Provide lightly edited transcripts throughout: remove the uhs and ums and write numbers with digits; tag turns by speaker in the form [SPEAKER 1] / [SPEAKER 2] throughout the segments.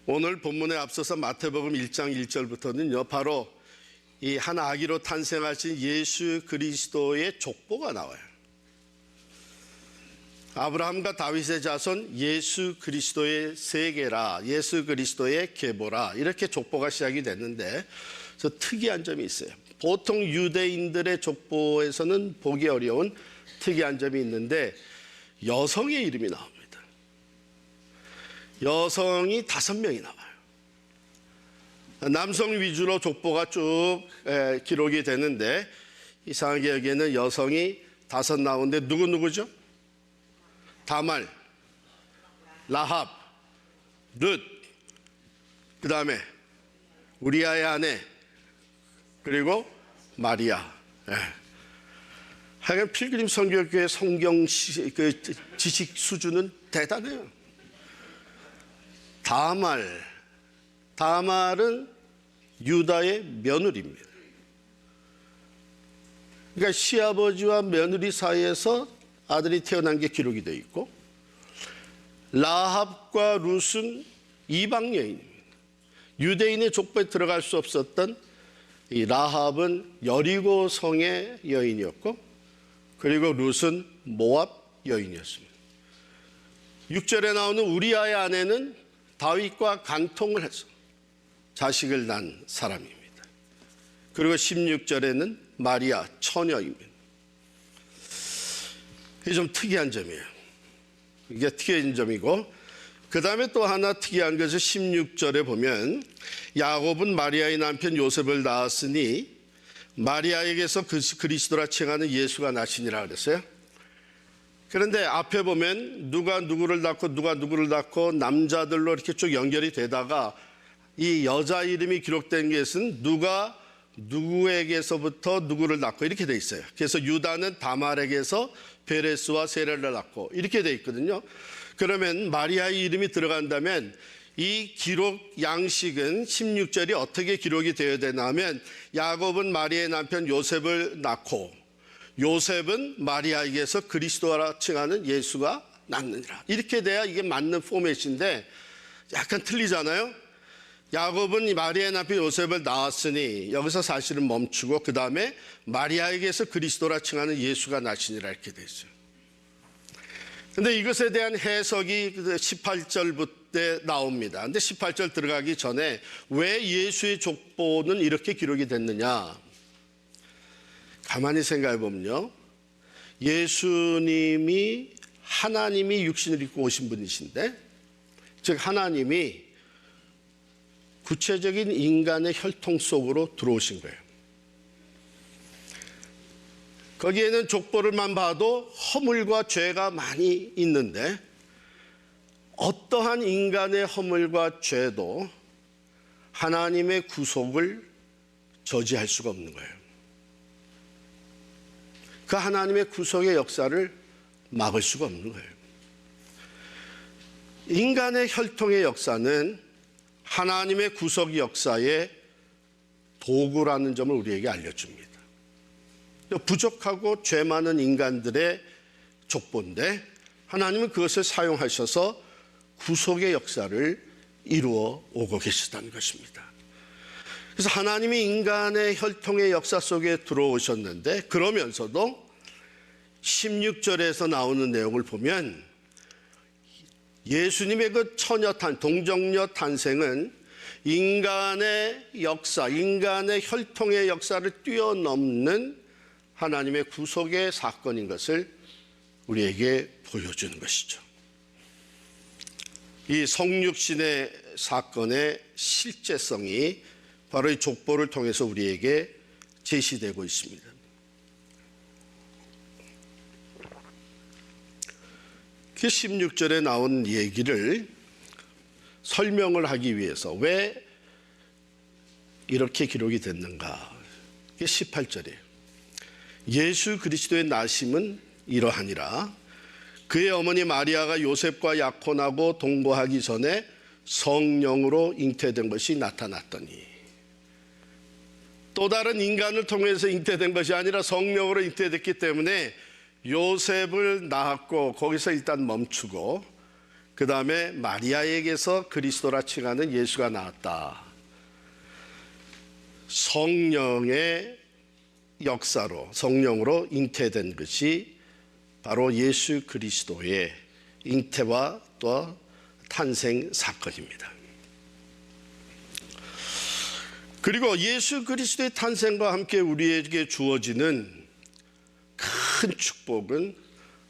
[SPEAKER 1] 오늘 본문에 앞서서 마태복음 1장 1절부터는요, 바로 이 한 아기로 탄생하신 예수 그리스도의 족보가 나와요. 아브라함과 다윗의 자손 예수 그리스도의 세계라, 예수 그리스도의 계보라, 이렇게 족보가 시작이 됐는데, 저 특이한 점이 있어요. 보통 유대인들의 족보에서는 보기 어려운 특이한 점이 있는데, 여성의 이름이 나옵니다. 여성이 5명이 나와요. 남성 위주로 족보가 쭉 기록이 되는데, 이상하게 여기에는 여성이 5 나오는데 누구죠? 다말, 라합, 룻, 그 다음에 우리아의 아내, 그리고 마리아. 하여간 필그림 선교교회 성경 지식 수준은 대단해요. 다말은 유다의 며느리입니다. 그러니까 시아버지와 며느리 사이에서 아들이 태어난 게 기록이 되어 있고, 라합과 룻은 이방 여인입니다. 유대인의 족보에 들어갈 수 없었던 이 라합은 여리고 성의 여인이었고, 그리고 룻은 모압 여인이었습니다. 6절에 나오는 우리아의 아내는 다윗과 간통을 해서 자식을 낳은 사람입니다. 그리고 16절에는 마리아 처녀입니다. 이게 좀 특이한 점이에요. 이게 특이한 점이고, 그 다음에 또 하나 특이한 것은 16절에 보면 야곱은 마리아의 남편 요셉을 낳았으니 마리아에게서 그리스도라 칭하는 예수가 나시니라 그랬어요. 그런데 앞에 보면 누가 누구를 낳고 남자들로 이렇게 쭉 연결이 되다가 이 여자 이름이 기록된 것은 누가 누구에게서부터 누구를 낳고 이렇게 돼 있어요. 그래서 유다는 다말에게서 베레스와 세라를 낳고 이렇게 돼 있거든요. 그러면 마리아의 이름이 들어간다면 이 기록 양식은 16절이 어떻게 기록이 되어야 되냐면, 야곱은 마리아의 남편 요셉을 낳고 요셉은 마리아에게서 그리스도라 칭하는 예수가 낳느니라. 이렇게 돼야 이게 맞는 포맷인데 약간 틀리잖아요. 야곱은 마리아의 남편 요셉을 낳았으니 여기서 사실은 멈추고, 그 다음에 마리아에게서 그리스도라 칭하는 예수가 나시니라 이렇게 돼 있어요. 근데 이것에 대한 해석이 18절부터 나옵니다. 근데 18절 들어가기 전에 왜 예수의 족보는 이렇게 기록이 됐느냐? 가만히 생각해 보면요, 예수님이 하나님이 육신을 입고 오신 분이신데, 즉 하나님이 구체적인 인간의 혈통 속으로 들어오신 거예요. 거기에는 족보를만 봐도 허물과 죄가 많이 있는데, 어떠한 인간의 허물과 죄도 하나님의 구속을 저지할 수가 없는 거예요. 그 하나님의 구속의 역사를 막을 수가 없는 거예요. 인간의 혈통의 역사는 하나님의 구속 역사의 도구라는 점을 우리에게 알려줍니다. 부족하고 죄 많은 인간들의 족보인데 하나님은 그것을 사용하셔서 구속의 역사를 이루어 오고 계시다는 것입니다. 그래서 하나님이 인간의 혈통의 역사 속에 들어오셨는데, 그러면서도 16절에서 나오는 내용을 보면 예수님의 그 동정녀 탄생은 인간의 역사, 인간의 혈통의 역사를 뛰어넘는 하나님의 구속의 사건인 것을 우리에게 보여주는 것이죠. 이 성육신의 사건의 실제성이 바로 이 족보를 통해서 우리에게 제시되고 있습니다. 그 16절에 나온 얘기를 설명을 하기 위해서 왜 이렇게 기록이 됐는가? 그게 18절이에요. 예수 그리스도의 나심은 이러하니라. 그의 어머니 마리아가 요셉과 약혼하고 동거하기 전에 성령으로 잉태된 것이 나타났더니, 또 다른 인간을 통해서 잉태된 것이 아니라 성령으로 잉태됐기 때문에 요셉을 낳았고 거기서 일단 멈추고, 그 다음에 마리아에게서 그리스도라 칭하는 예수가 나왔다. 성령의 역사로, 성령으로 잉태된 것이 바로 예수 그리스도의 잉태와 또 탄생 사건입니다. 그리고 예수 그리스도의 탄생과 함께 우리에게 주어지는 큰 축복은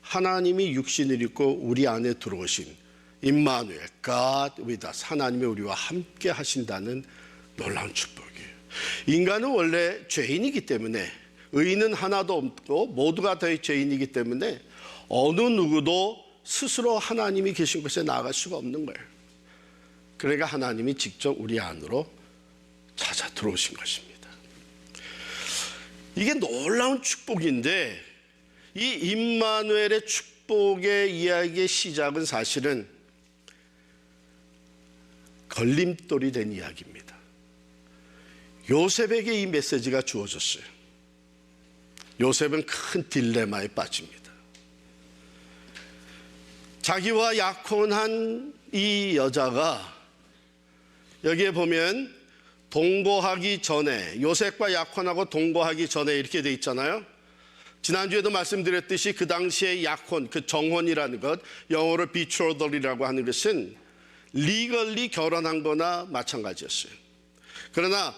[SPEAKER 1] 하나님이 육신을 입고 우리 안에 들어오신 임마누엘, God with us, 하나님이 우리와 함께 하신다는 놀라운 축복이에요. 인간은 원래 죄인이기 때문에, 의인은 하나도 없고 모두가 다 죄인이기 때문에 어느 누구도 스스로 하나님이 계신 곳에 나아갈 수가 없는 거예요. 그러니까 하나님이 직접 우리 안으로 찾아 들어오신 것입니다. 이게 놀라운 축복인데, 이 임마누엘의 축복의 이야기의 시작은 사실은 걸림돌이 된 이야기입니다. 요셉에게 이 메시지가 주어졌어요. 요셉은 큰 딜레마에 빠집니다. 자기와 약혼한 이 여자가, 여기에 보면 동거하기 전에, 요셉과 약혼하고 동거하기 전에 이렇게 돼 있잖아요. 지난주에도 말씀드렸듯이 그 당시에 약혼, 그 정혼이라는 것, 영어로 betrothal이라고 하는 것은 legally 결혼한 거나 마찬가지였어요. 그러나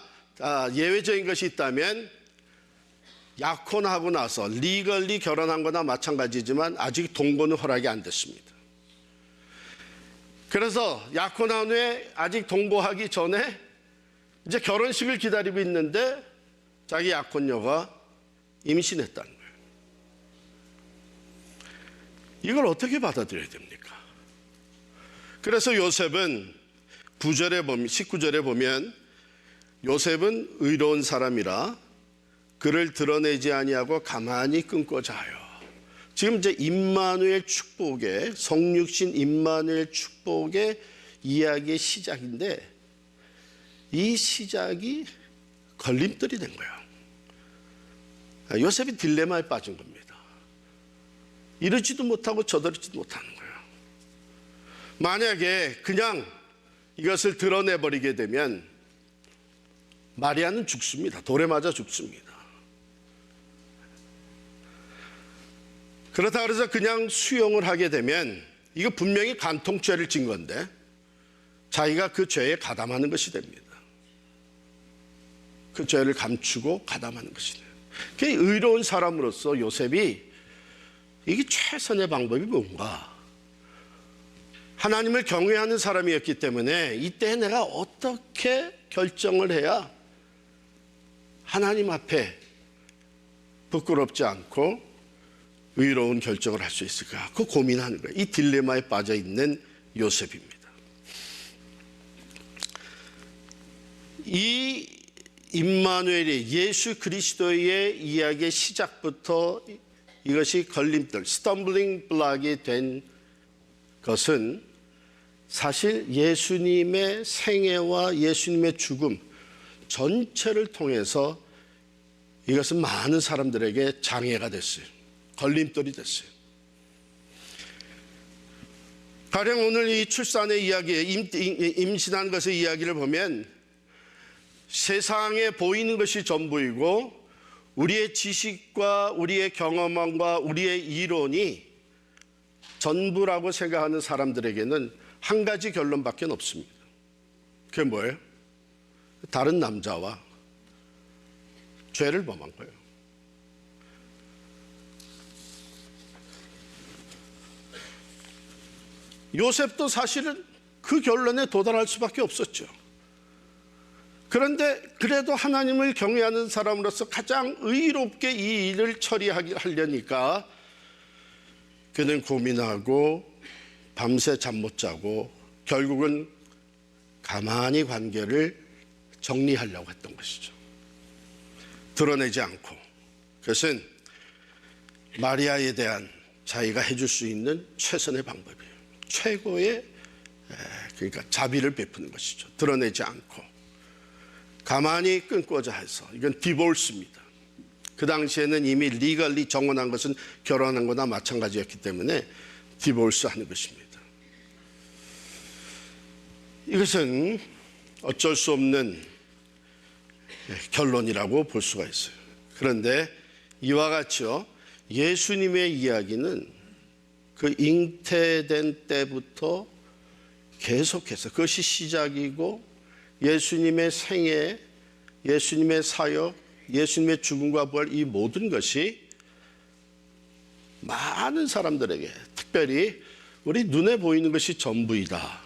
[SPEAKER 1] 예외적인 것이 있다면 약혼하고 나서 legally 결혼한 거나 마찬가지지만 아직 동거는 허락이 안 됐습니다. 그래서 약혼한 후에 아직 동거하기 전에 이제 결혼식을 기다리고 있는데 자기 약혼녀가 임신했다는 거예요. 이걸 어떻게 받아들여야 됩니까? 그래서 요셉은 19절에 보면 요셉은 의로운 사람이라 그를 드러내지 아니하고 가만히 끊고 자요. 지금 이제 임마누엘 축복의, 성육신 임마누엘 축복의 이야기의 시작인데, 이 시작이 걸림돌이 된 거예요. 요셉이 딜레마에 빠진 겁니다. 이러지도 못하고 저러지도 못하는 거예요. 만약에 그냥 이것을 드러내버리게 되면 마리아는 죽습니다. 돌에 맞아 죽습니다. 그렇다 그래서 그냥 수용을 하게 되면 이거 분명히 간통죄를 진 건데 자기가 그 죄에 가담하는 것이 됩니다. 그 죄를 감추고 가담하는 것이 돼요. 그 의로운 사람으로서 요셉이 이게 최선의 방법이 뭔가, 하나님을 경외하는 사람이었기 때문에 이때 내가 어떻게 결정을 해야 하나님 앞에 부끄럽지 않고 의로운 결정을 할 수 있을까? 그 고민하는 거예요. 이 딜레마에 빠져 있는 요셉입니다. 이 임마누엘이 예수 그리스도의 이야기의 시작부터 이것이 걸림돌, 스텀블링 블락이 된 것은 사실 예수님의 생애와 예수님의 죽음 전체를 통해서 이것은 많은 사람들에게 장애가 됐어요. 걸림돌이 됐어요. 가령 오늘 이 출산의 이야기, 임신한 것의 이야기를 보면 세상에 보이는 것이 전부이고 우리의 지식과 우리의 경험과 우리의 이론이 전부라고 생각하는 사람들에게는 한 가지 결론밖에 없습니다. 그게 뭐예요? 다른 남자와 죄를 범한 거예요. 요셉도 사실은 그 결론에 도달할 수밖에 없었죠. 그런데 그래도 하나님을 경외하는 사람으로서 가장 의롭게 이 일을 처리하려니까 그는 고민하고 밤새 잠 못 자고 결국은 가만히 관계를 정리하려고 했던 것이죠. 드러내지 않고. 그것은 마리아에 대한 자기가 해줄 수 있는 최선의 방법이에요. 최고의 그러니까 자비를 베푸는 것이죠. 드러내지 않고 가만히 끊고자 해서, 이건 디볼스입니다. 그 당시에는 이미 리걸리 정혼한 것은 결혼한 거나 마찬가지였기 때문에 디볼스 하는 것입니다. 이것은 어쩔 수 없는 결론이라고 볼 수가 있어요. 그런데 이와 같이요, 예수님의 이야기는 그 잉태된 때부터 계속해서 그것이 시작이고 예수님의 생애, 예수님의 사역, 예수님의 죽음과 부활, 이 모든 것이 많은 사람들에게, 특별히 우리 눈에 보이는 것이 전부이다,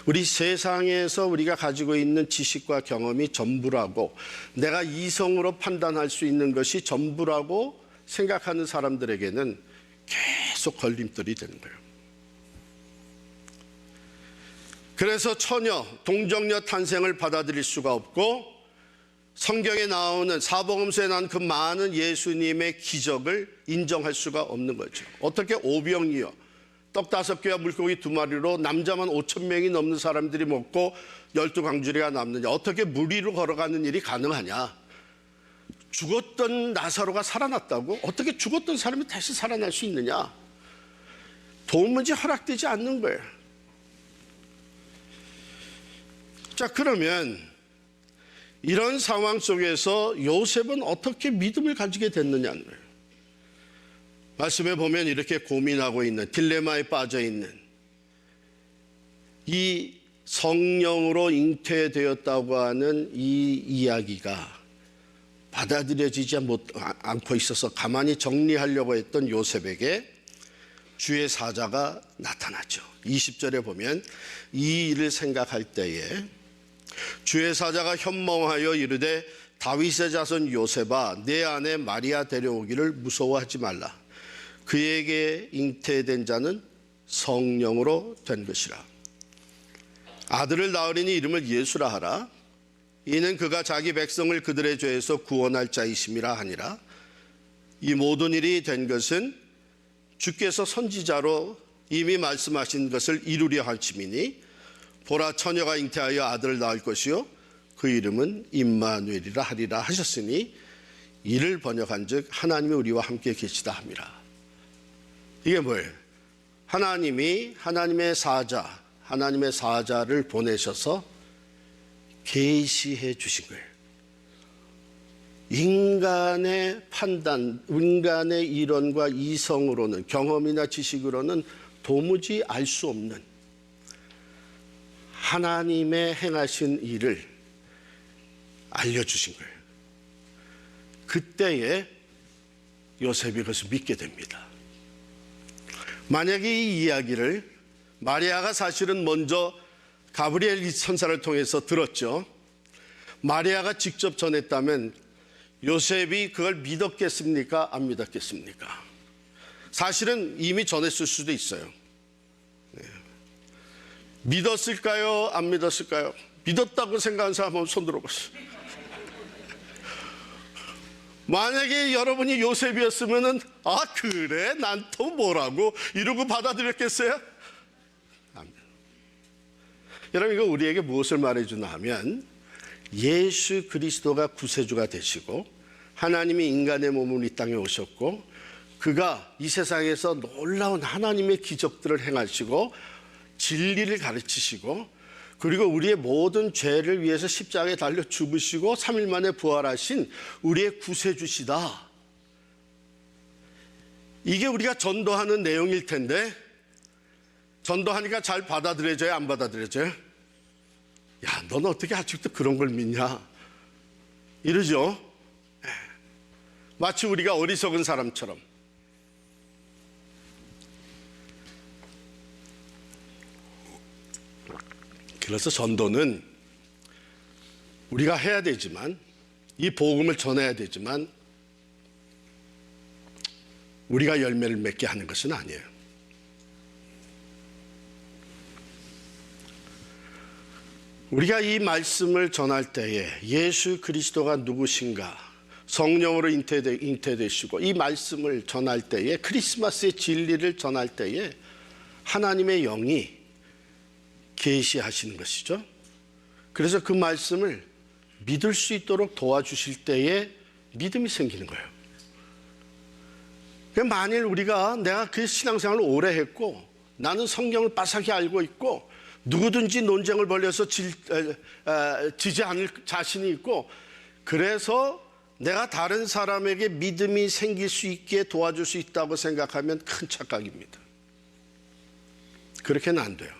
[SPEAKER 1] 우리 세상에서 우리가 가지고 있는 지식과 경험이 전부라고, 내가 이성으로 판단할 수 있는 것이 전부라고 생각하는 사람들에게는 계속 걸림돌이 되는 거예요. 그래서 처녀, 동정녀 탄생을 받아들일 수가 없고, 성경에 나오는 사복음서에 나온 그 많은 예수님의 기적을 인정할 수가 없는 거죠. 어떻게 오병이어 떡 5개와 물고기 2마리로 남자만 5,000명이 넘는 사람들이 먹고 12광주리가 남느냐, 어떻게 물 위로 걸어가는 일이 가능하냐, 죽었던 나사로가 살아났다고? 어떻게 죽었던 사람이 다시 살아날 수 있느냐, 도무지 허락되지 않는 거예요. 자, 그러면 이런 상황 속에서 요셉은 어떻게 믿음을 가지게 됐느냐는 거예요. 말씀에 보면 이렇게 고민하고 있는, 딜레마에 빠져 있는, 이 성령으로 잉태되었다고 하는 이 이야기가 받아들여지지 않고 있어서 가만히 정리하려고 했던 요셉에게 주의 사자가 나타나죠. 20절에 보면 이 일을 생각할 때에 주의 사자가 현몽하여 이르되 다윗의 자손 요셉아, 내 아내 마리아 데려오기를 무서워하지 말라. 그에게 잉태된 자는 성령으로 된 것이라. 아들을 낳으리니 이름을 예수라 하라. 이는 그가 자기 백성을 그들의 죄에서 구원할 자이심이라 하니라. 이 모든 일이 된 것은 주께서 선지자로 이미 말씀하신 것을 이루려 하심이니, 보라, 처녀가 잉태하여 아들을 낳을 것이요 그 이름은 임마누엘이라 하리라 하셨으니, 이를 번역한즉 하나님이 우리와 함께 계시다 함이라. 이게 뭐예요? 하나님이 하나님의 사자를 보내셔서 계시해 주신 거예요. 인간의 판단, 인간의 이론과 이성으로는, 경험이나 지식으로는 도무지 알 수 없는 하나님의 행하신 일을 알려주신 거예요. 그때에 요셉이 그것을 믿게 됩니다. 만약에 이 이야기를 마리아가 사실은 먼저 가브리엘 천사를 통해서 들었죠. 마리아가 직접 전했다면 요셉이 그걸 믿었겠습니까? 안 믿었겠습니까? 사실은 이미 전했을 수도 있어요. 믿었을까요? 안 믿었을까요? 믿었다고 생각하는 사람 한번 손 들어보세요. 만약에 여러분이 요셉이었으면 아 그래? 난 또 뭐라고? 이러고 받아들였겠어요? 여러분, 이거 우리에게 무엇을 말해주나 하면, 예수 그리스도가 구세주가 되시고 하나님이 인간의 몸으로 이 땅에 오셨고, 그가 이 세상에서 놀라운 하나님의 기적들을 행하시고 진리를 가르치시고, 그리고 우리의 모든 죄를 위해서 십자가에 달려 죽으시고 3일 만에 부활하신 우리의 구세주시다. 이게 우리가 전도하는 내용일 텐데, 전도하니까 잘 받아들여져요? 안 받아들여져요? 야, 너는 어떻게 아직도 그런 걸 믿냐? 이러죠. 마치 우리가 어리석은 사람처럼. 그래서 전도는 우리가 해야 되지만, 이 복음을 전해야 되지만, 우리가 열매를 맺게 하는 것은 아니에요. 우리가 이 말씀을 전할 때에 예수 그리스도가 누구신가, 성령으로 잉태되시고, 이 말씀을 전할 때에, 크리스마스의 진리를 전할 때에 하나님의 영이 계시하시는 것이죠. 그래서 그 말씀을 믿을 수 있도록 도와주실 때에 믿음이 생기는 거예요. 만일 내가 그 신앙생활을 오래 했고, 나는 성경을 빠삭히 알고 있고, 누구든지 논쟁을 벌여서 지지 않을 자신이 있고, 그래서 내가 다른 사람에게 믿음이 생길 수 있게 도와줄 수 있다고 생각하면 큰 착각입니다. 그렇게는 안 돼요.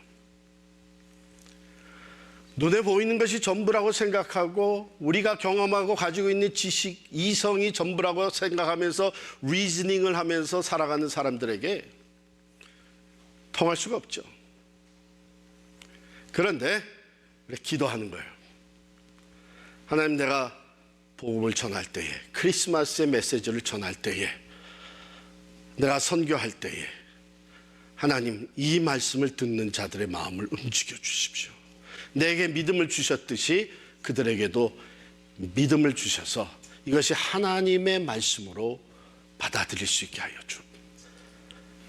[SPEAKER 1] 눈에 보이는 것이 전부라고 생각하고 우리가 경험하고 가지고 있는 지식, 이성이 전부라고 생각하면서 리즈닝을 하면서 살아가는 사람들에게 통할 수가 없죠. 그런데 기도하는 거예요. 하나님, 내가 복음을 전할 때에, 크리스마스의 메시지를 전할 때에, 내가 선교할 때에 하나님, 이 말씀을 듣는 자들의 마음을 움직여 주십시오. 내게 믿음을 주셨듯이 그들에게도 믿음을 주셔서 이것이 하나님의 말씀으로 받아들일 수 있게 하여 주.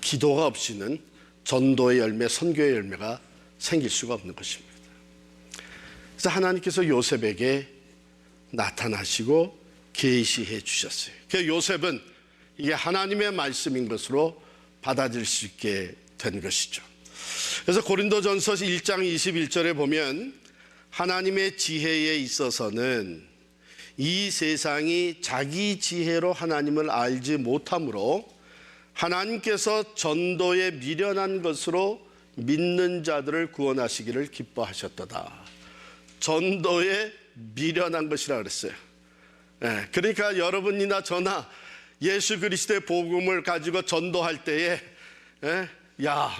[SPEAKER 1] 기도가 없이는 전도의 열매, 선교의 열매가 생길 수가 없는 것입니다. 그래서 하나님께서 요셉에게 나타나시고 계시해 주셨어요. 그래서 요셉은 이게 하나님의 말씀인 것으로 받아들일 수 있게 된 것이죠. 그래서 고린도전서 1장 21절에 보면 하나님의 지혜에 있어서는 이 세상이 자기 지혜로 하나님을 알지 못하므로 하나님께서 전도에 미련한 것으로 믿는 자들을 구원하시기를 기뻐하셨도다. 전도에 미련한 것이라 그랬어요. 그러니까 여러분이나 저나 예수 그리스도의 복음을 가지고 전도할 때에 야,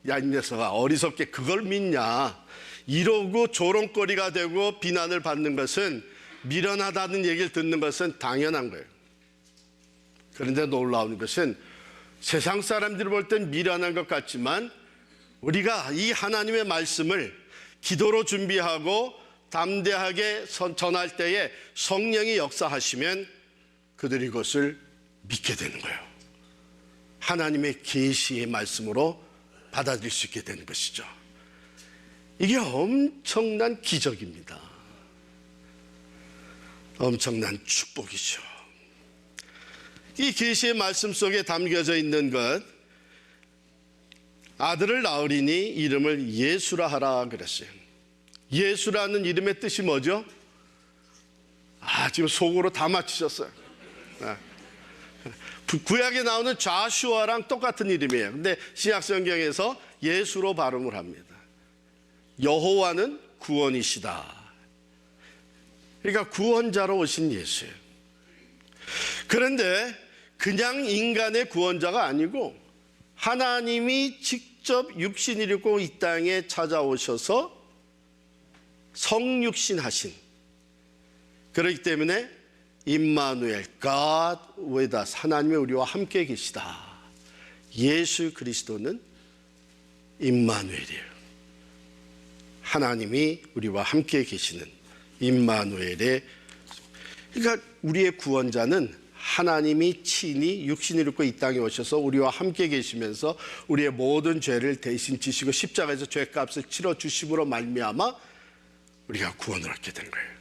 [SPEAKER 1] 이 녀석아, 어리석게 그걸 믿냐, 이러고 조롱거리가 되고 비난을 받는 것은, 미련하다는 얘기를 듣는 것은 당연한 거예요. 그런데 놀라운 것은 세상 사람들이 볼 땐 미련한 것 같지만 우리가 이 하나님의 말씀을 기도로 준비하고 담대하게 전할 때에 성령이 역사하시면 그들이 그것을 믿게 되는 거예요. 하나님의 계시의 말씀으로 받아들일 수 있게 되는 것이죠. 이게 엄청난 기적입니다. 엄청난 축복이죠. 이 계시의 말씀 속에 담겨져 있는 것, 아들을 낳으리니 이름을 예수라 하라 그랬어요. 예수라는 이름의 뜻이 뭐죠? 지금 속으로 다 맞히셨어요. 구약에 나오는 좌슈아랑 똑같은 이름이에요. 근데 신약 성경에서 예수로 발음을 합니다. 여호와는 구원이시다. 그러니까 구원자로 오신 예수예요. 그런데 그냥 인간의 구원자가 아니고 하나님이 직접 육신을 입고 이 땅에 찾아오셔서 성육신 하신, 그렇기 때문에 임마누엘, God with us, 하나님이 우리와 함께 계시다. 예수 그리스도는 임마누엘이에요. 하나님이 우리와 함께 계시는 임마누엘의, 그러니까 우리의 구원자는 하나님이 친히 육신을 입고 이 땅에 오셔서 우리와 함께 계시면서 우리의 모든 죄를 대신 지시고 십자가에서 죄값을 치러 주심으로 말미암아 우리가 구원을 얻게 된 거예요.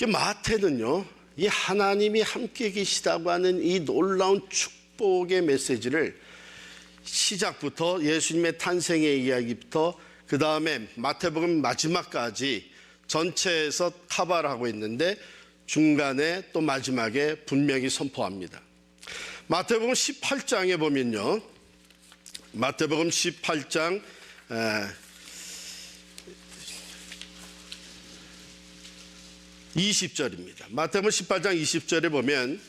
[SPEAKER 1] 마태는요, 이 하나님이 함께 계시다고 하는 이 놀라운 축복의 메시지를 시작부터 예수님의 탄생의 이야기부터 그 다음에 마태복음 마지막까지 전체에서 커버를 하고 있는데 중간에 또 마지막에 분명히 선포합니다. 마태복음 18장에 보면요, 마태복음 18장 20절입니다. 마태복음 18장 20절에 보면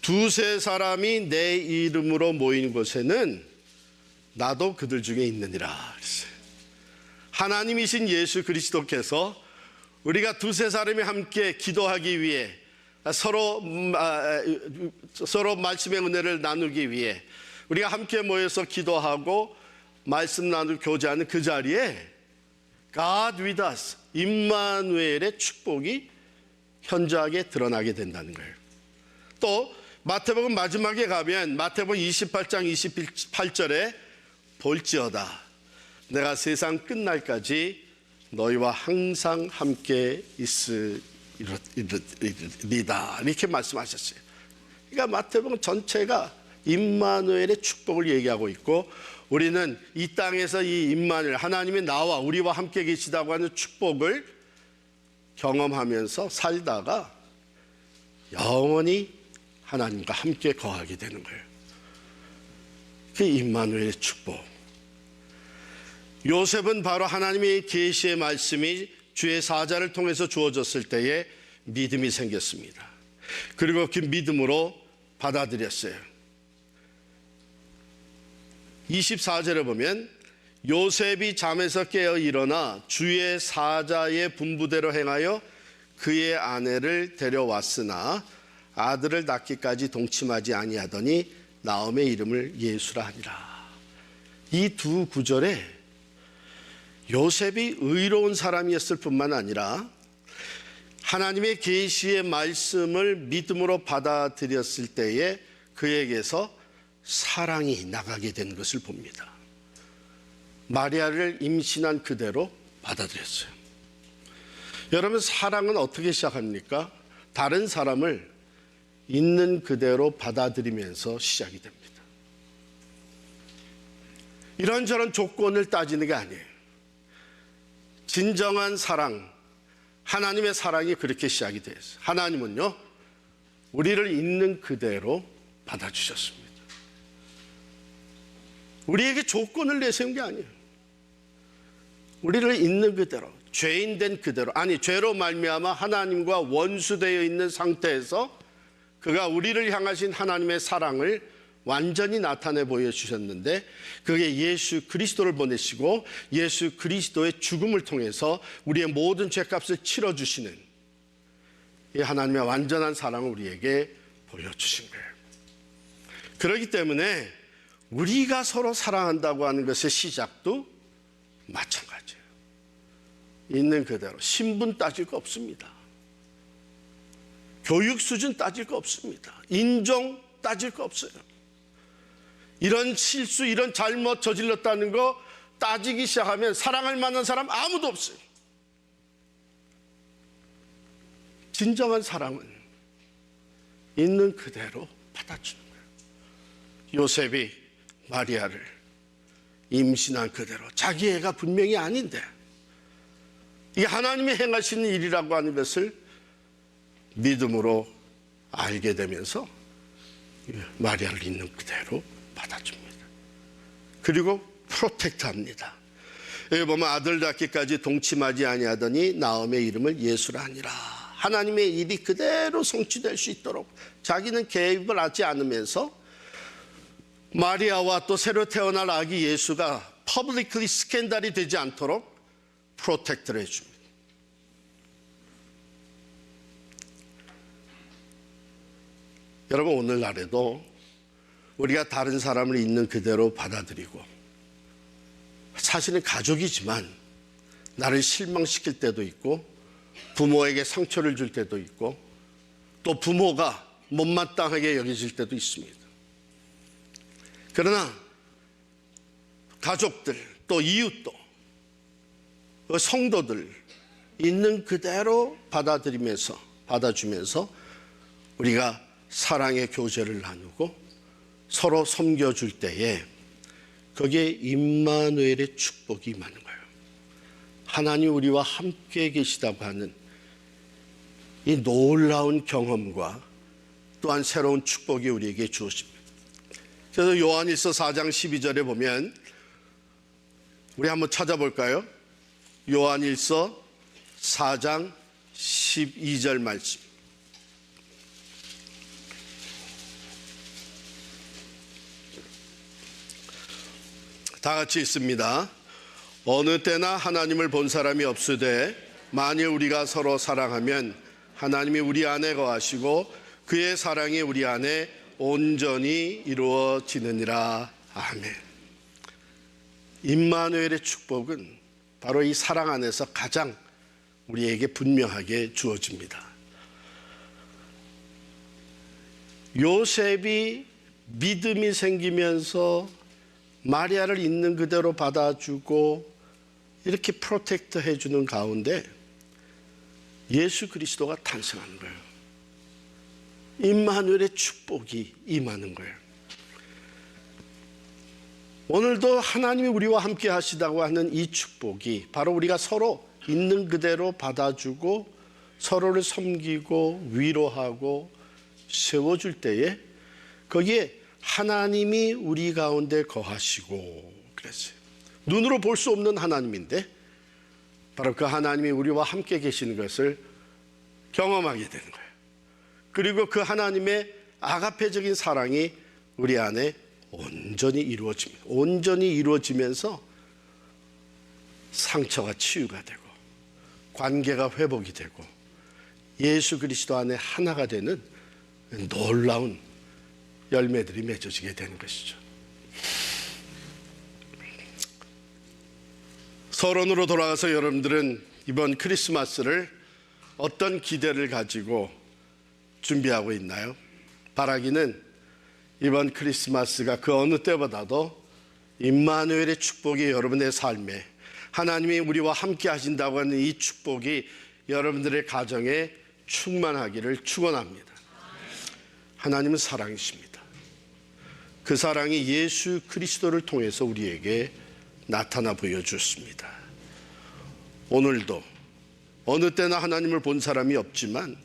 [SPEAKER 1] 두세 사람이 내 이름으로 모인 곳에는 나도 그들 중에 있느니라 그랬어요. 하나님이신 예수 그리스도께서 우리가 두세 사람이 함께 기도하기 위해 서로 말씀의 은혜를 나누기 위해 우리가 함께 모여서 기도하고 말씀 나누고 교제하는 그 자리에 God with us, 임마누엘의 축복이 현저하게 드러나게 된다는 거예요. 또 마태복음 마지막에 가면 마태복음 28장 28절에 볼지어다 내가 세상 끝날까지 너희와 항상 함께 있으리다 이렇게 말씀하셨어요. 그러니까 마태복음 전체가 임마누엘의 축복을 얘기하고 있고 우리는 이 땅에서 이 임마누엘, 하나님이 나와 우리와 함께 계시다고 하는 축복을 경험하면서 살다가 영원히 하나님과 함께 거하게 되는 거예요. 그 임마누엘의 축복. 요셉은 바로 하나님의 계시의 말씀이 주의 사자를 통해서 주어졌을 때에 믿음이 생겼습니다. 그리고 그 믿음으로 받아들였어요. 24절에 보면 요셉이 잠에서 깨어 일어나 주의 사자의 분부대로 행하여 그의 아내를 데려왔으나 아들을 낳기까지 동침하지 아니하더니 나옴의 이름을 예수라 하니라. 이 두 구절에 요셉이 의로운 사람이었을 뿐만 아니라 하나님의 계시의 말씀을 믿음으로 받아들였을 때에 그에게서 사랑이 나가게 된 것을 봅니다. 마리아를 임신한 그대로 받아들였어요. 여러분, 사랑은 어떻게 시작합니까? 다른 사람을 있는 그대로 받아들이면서 시작이 됩니다. 이런저런 조건을 따지는 게 아니에요. 진정한 사랑, 하나님의 사랑이 그렇게 시작이 됐어요. 하나님은요, 우리를 있는 그대로 받아주셨습니다. 우리에게 조건을 내세운 게 아니에요. 우리를 있는 그대로, 죄인 된 그대로, 아니 죄로 말미암아 하나님과 원수되어 있는 상태에서 그가 우리를 향하신 하나님의 사랑을 완전히 나타내 보여주셨는데, 그게 예수 그리스도를 보내시고 예수 그리스도의 죽음을 통해서 우리의 모든 죄값을 치러주시는 이 하나님의 완전한 사랑을 우리에게 보여주신 거예요. 그렇기 때문에 우리가 서로 사랑한다고 하는 것의 시작도 마찬가지예요. 있는 그대로 신분 따질 거 없습니다. 교육 수준 따질 거 없습니다. 인종 따질 거 없어요. 이런 실수, 이런 잘못 저질렀다는 거 따지기 시작하면 사랑할 만한 사람 아무도 없어요. 진정한 사랑은 있는 그대로 받아주는 거예요. 요셉이 마리아를 임신한 그대로, 자기 애가 분명히 아닌데 이게 하나님이 행하시는 일이라고 하는 것을 믿음으로 알게 되면서 마리아를 있는 그대로 받아줍니다. 그리고 프로텍트합니다. 여기 보면 아들 낳기까지 동침하지 아니하더니 나옴의 이름을 예수라 하니라. 하나님의 일이 그대로 성취될 수 있도록 자기는 개입을 하지 않으면서 마리아와 또 새로 태어날 아기 예수가 퍼블릭리 스캔들이 되지 않도록 프로텍트를 해줍니다. 여러분, 오늘날에도 우리가 다른 사람을 있는 그대로 받아들이고, 사실은 가족이지만 나를 실망시킬 때도 있고 부모에게 상처를 줄 때도 있고 또 부모가 못마땅하게 여겨질 때도 있습니다. 그러나 가족들, 또 이웃도, 성도들 있는 그대로 받아주면서 우리가 사랑의 교제를 나누고 서로 섬겨줄 때에 거기에 임마누엘의 축복이 임하는 거예요. 하나님 우리와 함께 계시다고 하는 이 놀라운 경험과 또한 새로운 축복이 우리에게 주어집니다. 그래서 요한일서 4장 12절에 보면, 우리 한번 찾아볼까요? 요한일서 4장 12절 말씀. 다 같이 읽습니다. 어느 때나 하나님을 본 사람이 없으되 만일 우리가 서로 사랑하면 하나님이 우리 안에 거하시고 그의 사랑이 우리 안에 온전히 이루어지느니라. 아멘. 임마누엘의 축복은 바로 이 사랑 안에서 가장 우리에게 분명하게 주어집니다. 요셉이 믿음이 생기면서 마리아를 있는 그대로 받아주고 이렇게 프로텍트 해주는 가운데 예수 그리스도가 탄생하는 거예요. 임마누엘의 축복이 임하는 거예요. 오늘도 하나님이 우리와 함께 하시다고 하는 이 축복이 바로 우리가 서로 있는 그대로 받아주고 서로를 섬기고 위로하고 세워줄 때에 거기에 하나님이 우리 가운데 거하시고 그랬어요. 눈으로 볼 수 없는 하나님인데 바로 그 하나님이 우리와 함께 계시는 것을 경험하게 되는 거예요. 그리고 그 하나님의 아가페적인 사랑이 우리 안에 온전히 이루어지면서 상처가 치유가 되고 관계가 회복이 되고 예수 그리스도 안에 하나가 되는 놀라운 열매들이 맺어지게 되는 것이죠. 서론으로 돌아가서 여러분들은 이번 크리스마스를 어떤 기대를 가지고 준비하고 있나요? 바라기는 이번 크리스마스가 그 어느 때보다도 임마누엘의 축복이 여러분의 삶에 하나님이 우리와 함께 하신다고 하는 이 축복이 여러분들의 가정에 충만하기를 축원합니다. 하나님은 사랑이십니다. 그 사랑이 예수 그리스도를 통해서 우리에게 나타나 보여주었습니다. 오늘도 어느 때나 하나님을 본 사람이 없지만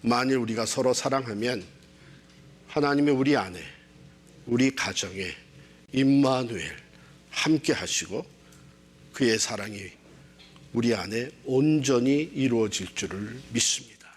[SPEAKER 1] 만일 우리가 서로 사랑하면 하나님이 우리 안에 우리 가정에 임마누엘 함께 하시고 그의 사랑이 우리 안에 온전히 이루어질 줄을 믿습니다.